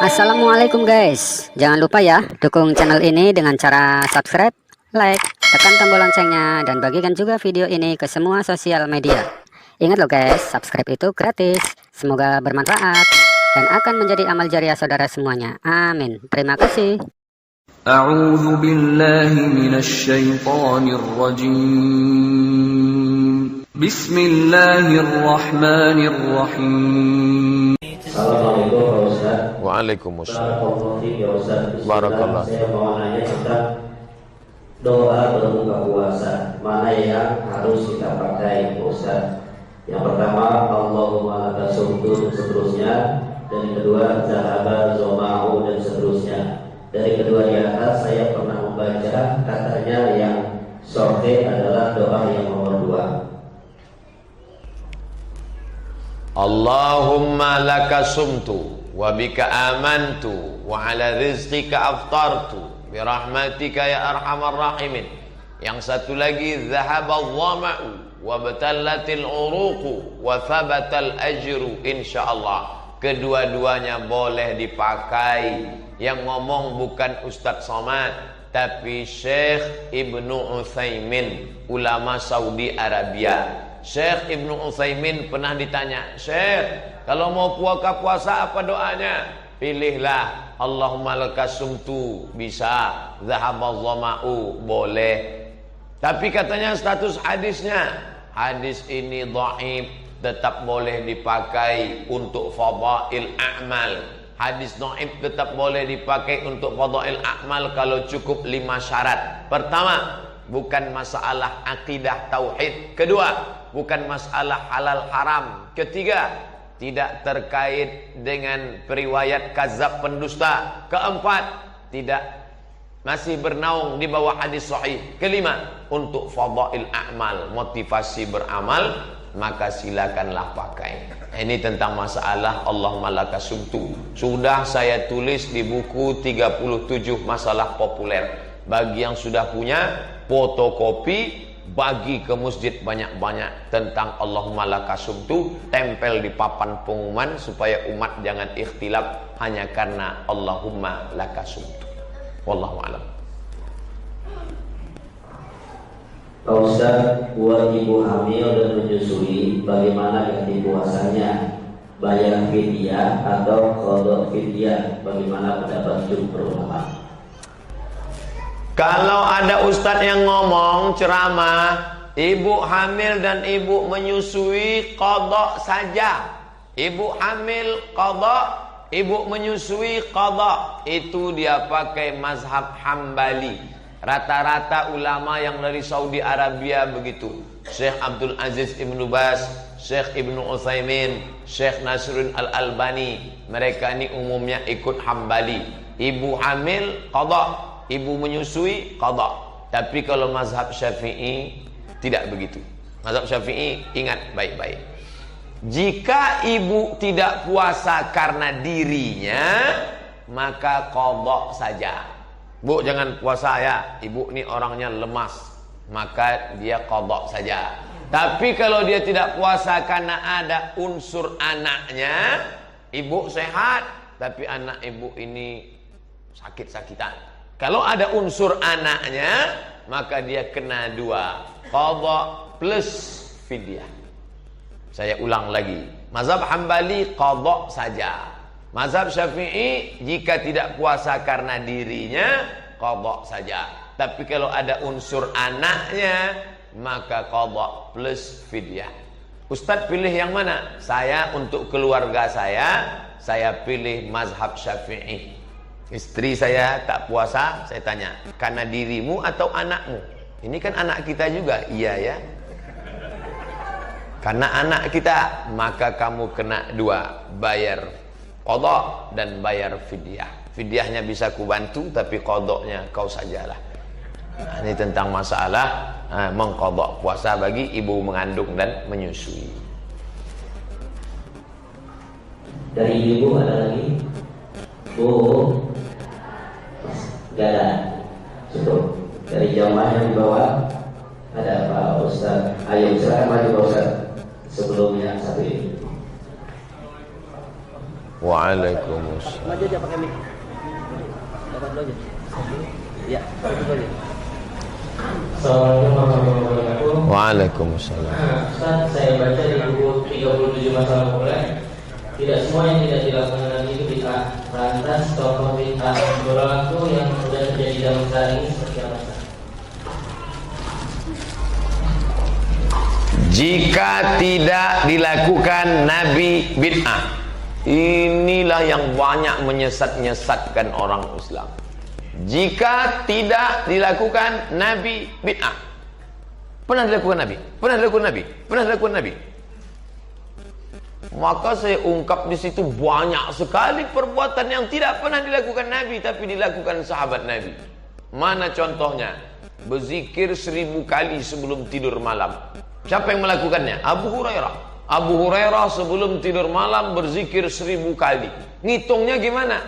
Assalamualaikum guys, jangan lupa ya dukung channel ini dengan cara subscribe, like, tekan tombol loncengnya, dan bagikan juga video ini ke semua sosial media. Ingat loh guys, subscribe itu gratis. Semoga bermanfaat dan akan menjadi amal jariah saudara semuanya. Amin. Terima kasih. A'udzu billahi minasy syaithanir rajim. Bismillahirrahmanirrahim. Assalamualaikum Pak Ustaz. Waalaikumsalam. Barakallah. Saya mau nanya tentang doa berbuka puasa. Mana yang harus kita pakai Pak Ustaz? Yang pertama Allahumma laka sumtu dan seterusnya. Dan yang kedua zahaba zoma'u dan seterusnya. Dari kedua di atas saya pernah membaca katanya yang sahih adalah doa yang nomor 2. Allahumma laka sumtu wa bika amantu wa ala rizqika aftartu bi rahmatika ya arhamar rahimin. Yang satu lagi zahabal dhama'u wa batallatil uruqu wa thabatal ajru insyaallah. Kedua-duanya boleh dipakai. Yang ngomong bukan Ustadz Somad tapi Syekh Ibnu Utsaimin, ulama Saudi Arabia. Syekh Ibnu Utsaimin pernah ditanya, "Syekh, kalau mau puasa apa doanya?" Pilihlah Allahumma laka sumtu, bisa, zahabal dhama'u, boleh. Tapi katanya status hadisnya, hadis ini dhaif, tetap boleh dipakai untuk fadail a'mal. Hadis dhaif tetap boleh dipakai untuk fadail a'mal kalau cukup 5 syarat. Pertama, bukan masalah akidah tauhid. Kedua, bukan masalah halal haram. Ketiga, tidak terkait dengan periwayat kazab pendusta. Keempat, tidak masih bernaung di bawah hadis sahih. Kelima, untuk fadail a'mal, motivasi beramal, maka silakanlah pakai. Ini tentang masalah Allahumma laka sumtu. Sudah saya tulis di buku 37 masalah populer. Bagi yang sudah punya, fotokopi, bagi ke masjid banyak-banyak tentang Allahumma laka sumtu, tempel di papan pengumuman supaya umat jangan ikhtilaf hanya karena Allahumma laka sumtu. Wallahu a'lam. Pak Ustaz, buat ibu hamil dan menyusui, bagaimana ganti puasanya? Bayar fidyah atau qada fidyah? Bagaimana pendapat jumhur ulama? Kalau ada ustadz yang ngomong ceramah, ibu hamil dan ibu menyusui qada saja. Ibu hamil qada, ibu menyusui qada. Itu dia pakai mazhab Hambali. Rata-rata ulama yang dari Saudi Arabia begitu. Syekh Abdul Aziz Ibnu Baz, Syekh Ibnu Utsaimin, Syekh Nasruddin Al-Albani, mereka ini umumnya ikut Hambali. Ibu hamil qada, ibu menyusui qada. Tapi kalau mazhab Syafi'i tidak begitu. Mazhab Syafi'i ingat baik-baik. Jika ibu tidak puasa karena dirinya, maka qada saja. Bu, jangan puasa ya, ibu ini orangnya lemas, maka dia qada saja. Tapi kalau dia tidak puasa karena ada unsur anaknya, ibu sehat tapi anak ibu ini sakit-sakitan. Kalau ada unsur anaknya, maka dia kena 2, qada plus fidyah. Saya ulang lagi, mazhab Hambali qada saja. Mazhab Syafi'i jika tidak puasa karena dirinya, qada saja. Tapi kalau ada unsur anaknya, maka qada plus fidyah. Ustadz pilih yang mana? Saya untuk keluarga saya pilih mazhab Syafi'i. Istri saya tak puasa, saya tanya, karena dirimu atau anakmu? Ini kan anak kita juga. Iya ya, karena anak kita, maka kamu kena 2, bayar qada dan bayar fidyah. Fidyahnya bisa kubantu, tapi qadanya kau sajalah. Nah, ini tentang masalah mengqada puasa bagi ibu mengandung dan menyusui. Dari ibu ada lagi? Bu, gak ada. Cukup. Dari jamaah yang di bawah ada Pak Ustaz. Ayo silakan maju Pak Ustaz. Sebelum yang satu ini. Waalaikumsalam. Maju aja pakai mic. Dapat dulu aja. Ya, itu aja. Assalamualaikum warahmatullahi wabarakatuh. Waalaikumsalam. Ustaz, saya baca di buku 37 masalah mulai. Tidak semua yang tidak dilakukan Nabi itu bid'ah. Lantas contoh bid'ah berlaku yang sudah terjadi dalam saat ini seperti apa? Jika tidak dilakukan Nabi bid'ah. Inilah yang banyak menyesat-nyesatkan orang Islam. Jika tidak dilakukan Nabi bid'ah. Pernah dilakukan Nabi? Pernah dilakukan Nabi? Pernah dilakukan Nabi? Maka saya ungkap di situ banyak sekali perbuatan yang tidak pernah dilakukan Nabi tapi dilakukan sahabat Nabi. Mana contohnya? Berzikir 1000 kali sebelum tidur malam. Siapa yang melakukannya? Abu Hurairah. Abu Hurairah sebelum tidur malam berzikir 1000 kali. Ngitungnya gimana?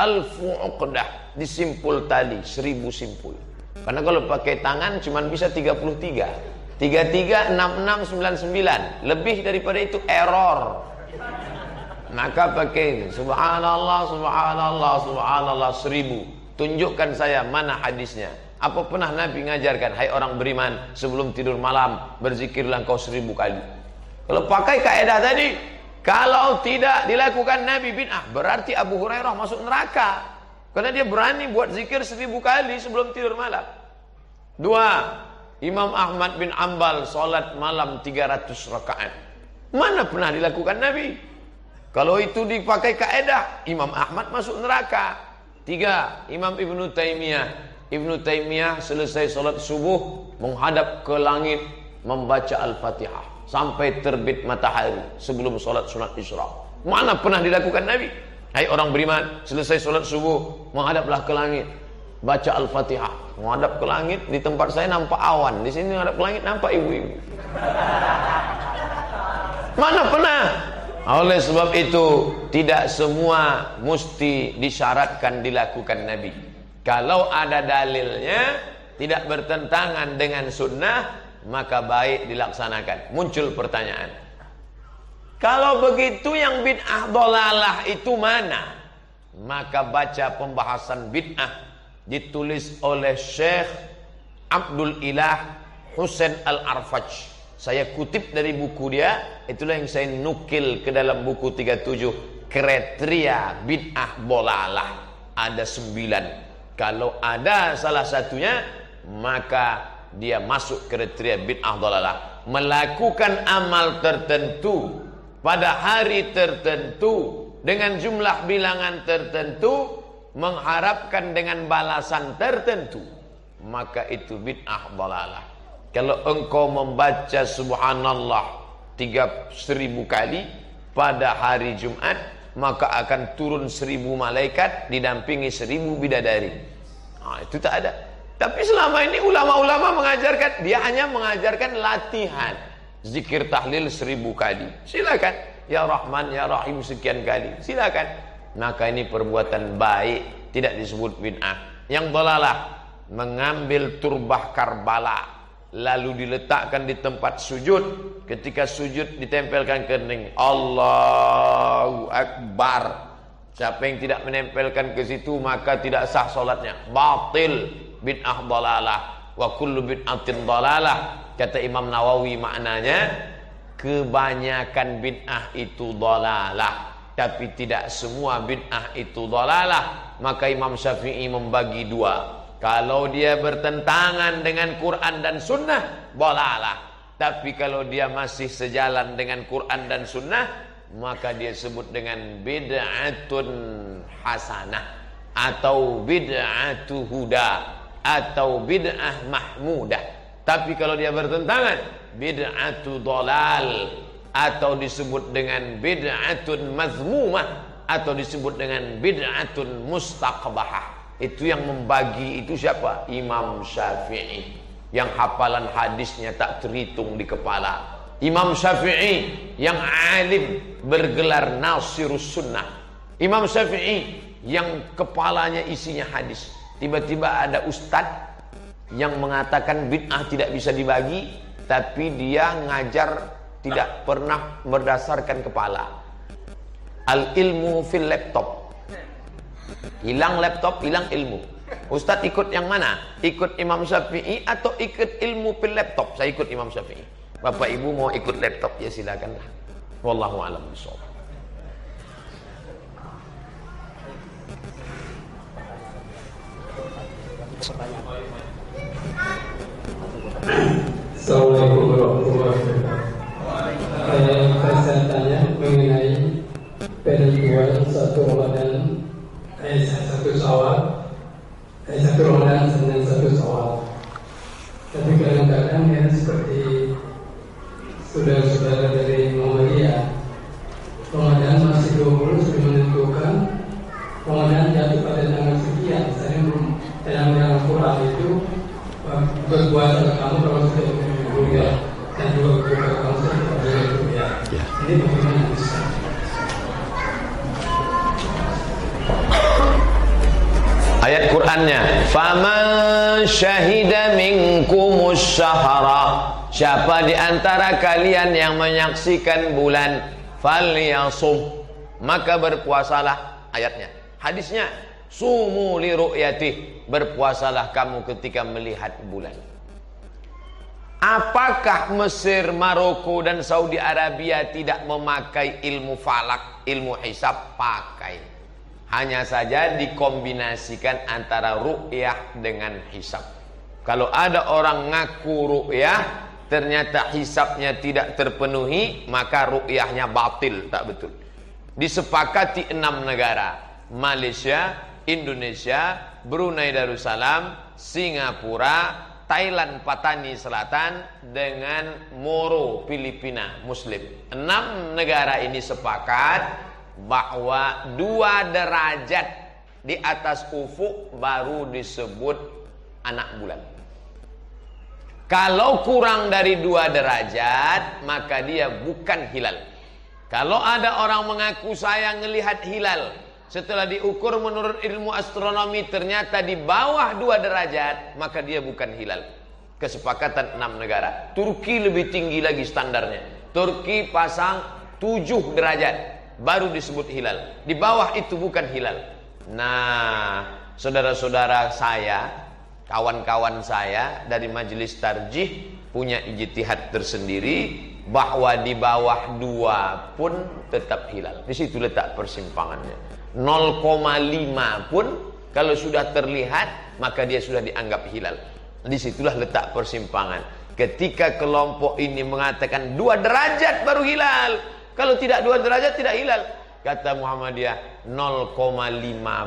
Alfu uqdah, disimpul tali 1000 simpul. Karena kalau pakai tangan cuma bisa 33. 33, 66, 99. Lebih daripada itu error. Maka pakai subhanallah, subhanallah, subhanallah 1000. Tunjukkan saya mana hadisnya. Apa pernah Nabi mengajarkan, hai orang beriman, sebelum tidur malam berzikirlah engkau 1000 kali. Kalau pakai kaidah tadi, kalau tidak dilakukan Nabi bid'ah, berarti Abu Hurairah masuk neraka. Karena dia berani buat zikir 1000 kali sebelum tidur malam. 2. Imam Ahmad bin Ambal salat malam 300 rakaat. Mana pernah dilakukan Nabi? Kalau itu dipakai kaidah, Imam Ahmad masuk neraka. 3. Imam Ibnu Taimiyah. Ibnu Taimiyah selesai salat subuh menghadap ke langit membaca Al-Fatihah sampai terbit matahari sebelum salat sunat Isra. Mana pernah dilakukan Nabi? Hai orang beriman, selesai salat subuh menghadaplah ke langit, baca Al-Fatihah. Menghadap ke langit, di tempat saya nampak awan, di sini menghadap ke langit nampak ibu-ibu. Mana pernah? Oleh sebab itu tidak semua mesti disyaratkan dilakukan Nabi. Kalau ada dalilnya tidak bertentangan dengan sunnah, maka baik dilaksanakan. Muncul pertanyaan, kalau begitu yang bid'ah dolalah itu mana? Maka baca pembahasan bid'ah ditulis oleh Syekh Abdul Ilah Husain Al-Arfaj. Saya kutip dari buku dia, itulah yang saya nukil ke dalam buku 37, kriteria bid'ah dolalah. Ada 9. Kalau ada salah satunya, maka dia masuk kriteria bid'ah dolalah. Melakukan amal tertentu pada hari tertentu dengan jumlah bilangan tertentu, mengharapkan dengan balasan tertentu, maka itu bid'ah dalalah. Kalau engkau membaca subhanallah 1000 kali pada hari Jumat, maka akan turun 1000 malaikat didampingi 1000 bidadari. Nah, itu tak ada. Tapi selama ini ulama-ulama mengajarkan, dia hanya mengajarkan latihan zikir tahlil 1000 kali. Silakan, ya Rahman ya Rahim sekian kali, silakan. Maka ini perbuatan baik, tidak disebut bid'ah. Yang dalalah, mengambil turbah Karbala lalu diletakkan di tempat sujud. Ketika sujud ditempelkan kening, Allahu Akbar. Siapa yang tidak menempelkan ke situ maka tidak sah solatnya, batil, bid'ah dalalah. Wa kullu bid'atin dalalah. Kata Imam Nawawi, maknanya kebanyakan bid'ah itu dalalah, tapi tidak semua bid'ah itu dalalah. Maka Imam Syafi'i membagi 2. Kalau dia bertentangan dengan Quran dan Sunnah, dalalah. Tapi kalau dia masih sejalan dengan Quran dan Sunnah, maka dia sebut dengan bid'atun hasanah, atau bid'atu huda, atau bid'ah mahmudah. Tapi kalau dia bertentangan, bid'atu dalal, atau disebut dengan bid'atun mazmumah, atau disebut dengan bid'atun mustaqbahah. Itu yang membagi itu siapa? Imam Syafi'i, yang hafalan hadisnya tak terhitung di kepala. Imam Syafi'i yang alim, bergelar Nasirus Sunnah. Imam Syafi'i yang kepalanya isinya hadis. Tiba-tiba ada ustadz yang mengatakan bid'ah tidak bisa dibagi, tapi dia ngajar tidak pernah berdasarkan kepala. Al ilmu fil laptop. Hilang laptop, hilang ilmu. Ustadz ikut yang mana? Ikut Imam Syafi'i atau ikut ilmu fil laptop? Saya ikut Imam Syafi'i. Bapak Ibu mau ikut laptop ya silakanlah. Wallahu a'lam bishawab. Assalamualaikum warahmatullahi wabarakatuh. Saya tanya mengenai penentuan satu Ramadan, satu Syawal, satu Ramadan dan satu Syawal. Tapi kadang-kadang ya seperti saudara-saudara dari Muhammadiyah, Ramadan masih 20 sudah menentukan Ramadan jatuh pada tanggal sekian. Misalnya dalam Al-Quran itu berpuasa kamu kalau sudah berbuka dan juga berbuka kamu sudah berbuka. Ini bagaimana bisa? Ayat Qur'annya, faman syahida minkumus syahra, siapa di antara kalian yang menyaksikan bulan, falyasum, maka berpuasalah. Ayatnya. Hadisnya, sumu li ru'yatih, berpuasalah kamu ketika melihat bulan. Apakah Mesir, Maroko dan Saudi Arabia tidak memakai ilmu falak, ilmu hisab? Pakai. Hanya saja dikombinasikan antara ru'yah dengan hisab. Kalau ada orang ngaku ru'yah, ternyata hisabnya tidak terpenuhi, maka ru'yahnya batil, tak betul. Disepakati 6 negara, Malaysia, Indonesia, Brunei Darussalam, Singapura, Thailand Patani Selatan, dengan Moro Filipina Muslim. 6 negara ini sepakat bahwa 2 derajat di atas ufuk baru disebut anak bulan. Kalau kurang dari 2 derajat, maka dia bukan hilal. Kalau ada orang mengaku saya ngelihat hilal, setelah diukur menurut ilmu astronomi ternyata di bawah 2 derajat, maka dia bukan hilal. Kesepakatan 6 negara. Turki lebih tinggi lagi standarnya. Turki pasang 7 derajat baru disebut hilal. Di bawah itu bukan hilal. Nah, saudara-saudara saya, kawan-kawan saya dari majelis tarjih punya ijtihad tersendiri bahwa di bawah 2 pun tetap hilal. Di situ letak persimpangannya. 0,5 pun kalau sudah terlihat maka dia sudah dianggap hilal. Disitulah letak persimpangan. Ketika kelompok ini mengatakan 2 derajat baru hilal, kalau tidak 2 derajat tidak hilal. Kata Muhammadiyah 0,5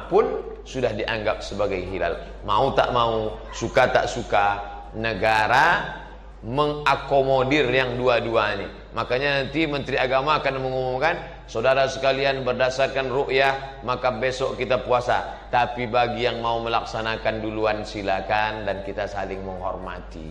pun sudah dianggap sebagai hilal. Mau tak mau, suka tak suka, negara mengakomodir yang dua-dua ini. Makanya nanti Menteri Agama akan mengumumkan, saudara sekalian berdasarkan ru'yah maka besok kita puasa. Tapi bagi yang mau melaksanakan duluan silakan, dan kita saling menghormati.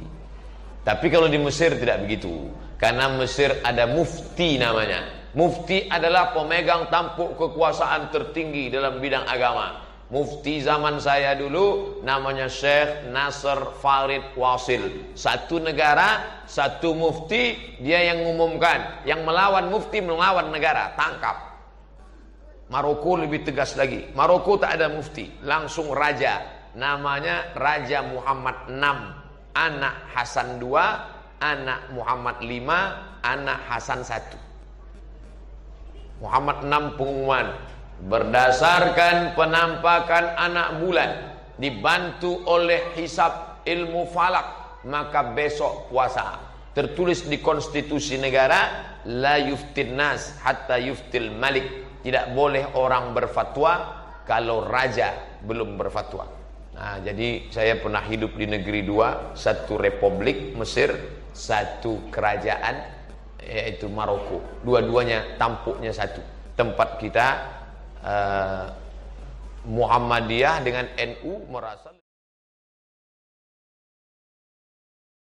Tapi kalau di Mesir tidak begitu. Karena Mesir ada mufti namanya. Mufti adalah pemegang tampuk kekuasaan tertinggi dalam bidang agama. Mufti zaman saya dulu namanya Syekh Nasr Farid Wasil. Satu negara, satu mufti, dia yang mengumumkan. Yang melawan mufti melawan negara, tangkap. Maroko lebih tegas lagi. Maroko tak ada mufti, langsung raja. Namanya Raja Muhammad VI, anak Hasan II, anak Muhammad V, anak Hasan I. Muhammad VI pengumuman, berdasarkan penampakan anak bulan dibantu oleh hisab ilmu falak, maka besok puasa. Tertulis di konstitusi negara, la yuftin nas hatta yuftil malik. Tidak boleh orang berfatwa kalau raja belum berfatwa. Nah, jadi saya pernah hidup di negeri 2, satu republik Mesir, satu kerajaan yaitu Maroko. Dua-duanya tampuknya satu. Tempat kita Muhammadiyah dengan NU merasa